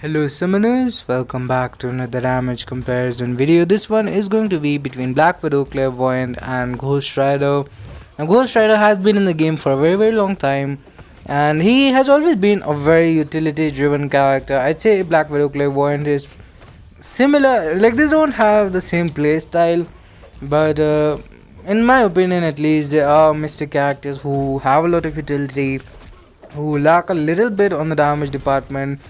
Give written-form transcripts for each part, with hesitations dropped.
Hello summoners, welcome back to another damage comparison video. This one is going to be between Black Widow, Clairvoyant and Ghost Rider. Now Ghost Rider has been in the game for a very long time and he has always been a very utility driven character. I'd say Black Widow, Clairvoyant is similar, like they don't have the same playstyle, but in my opinion at least, they are mystic characters who have a lot of utility, who lack a little bit on the damage department.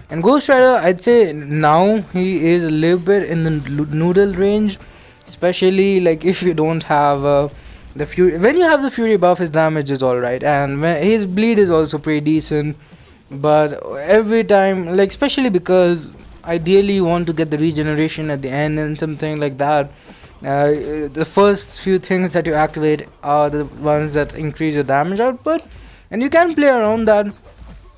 And Ghost Rider, I'd say now he is a little bit in the noodle range, especially like if you don't have the fury. When you have the fury buff, his damage is alright, and his bleed is also pretty decent. But every time, like especially because ideally you want to get the regeneration at the end and something like that. The first few things that you activate are the ones that increase your damage output, and you can play around that.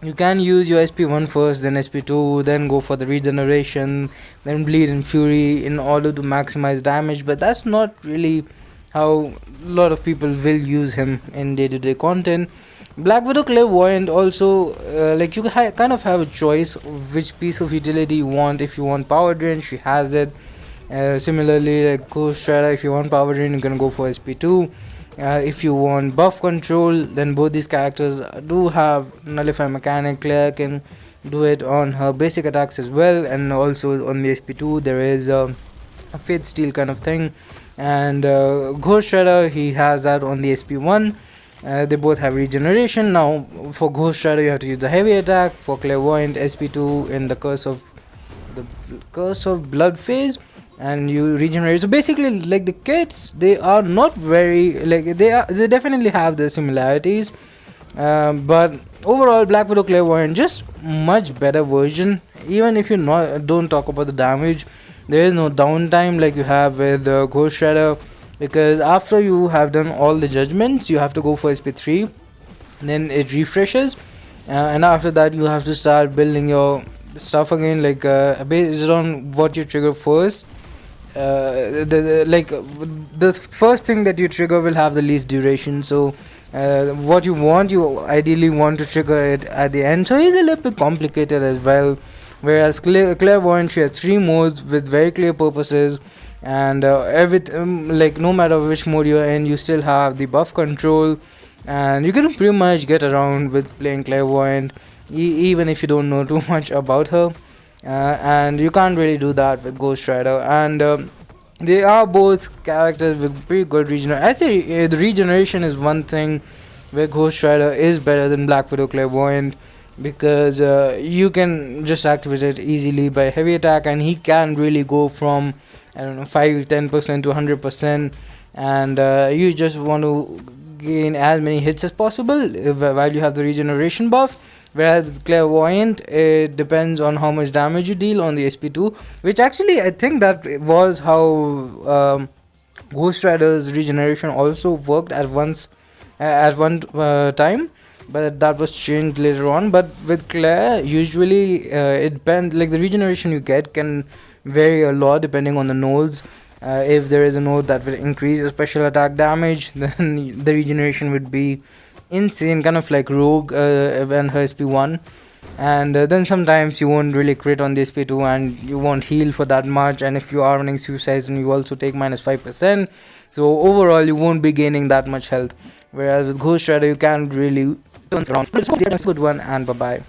You can use your SP1 first, then SP2, then go for the regeneration, then bleed and fury in order to maximize damage, but that's not really how a lot of people will use him in day-to-day content. Black Widow Clairvoyant also, like you kind of have a choice of which piece of utility you want. If you want power drain, she has it. Similarly, like Ghost Rider, if you want power drain, you can go for SP2. If you want buff control, then both these characters do have nullify mechanic. Claire can do it on her basic attacks as well, and also on the SP2 there is a faith steal kind of thing, and Ghost Rider, he has that on the SP1. They both have regeneration. Now for Ghost Rider you have to use the heavy attack, for Clairvoyant SP2 in the curse of blood phase, and you regenerate. So basically, like the kits, they are not very, like they definitely have the similarities, but overall Black Widow Clairvoyant just much better version. Even if you don't talk about the damage, there is no downtime like you have with Ghost Rider, because after you have done all the judgments you have to go for SP3, then it refreshes, and after that you have to start building your stuff again, like based on what you trigger first. The first thing that you trigger will have the least duration, so what you ideally want to trigger it at the end, so it's a little bit complicated as well. Whereas Clairvoyant, she has 3 modes with very clear purposes, and like no matter which mode you're in, you still have the buff control, and you can pretty much get around with playing Clairvoyant even if you don't know too much about her. And you can't really do that with Ghost Rider, and they are both characters with pretty good regeneration. I'd say the regeneration is one thing where Ghost Rider is better than Black Widow Clairvoyant, because you can just activate it easily by heavy attack, and he can really go from, I don't know, 5-10% to 100%, and you just want to gain as many hits as possible while you have the regeneration buff. Whereas with Clairvoyant, it depends on how much damage you deal on the SP2, which actually I think that was how Ghost Rider's regeneration also worked at one time, but that was changed later on. But with Claire, usually it depends, like the regeneration you get can vary a lot depending on the nodes. If there is a node that will increase your special attack damage, then the regeneration would be insane, kind of like Rogue when her SP1, and then sometimes you won't really crit on the SP2 and you won't heal for that much, and if you are running suicides, then you also take -5%, so overall you won't be gaining that much health. Whereas with Ghost Rider you can really turn around. It's a good one, and bye bye.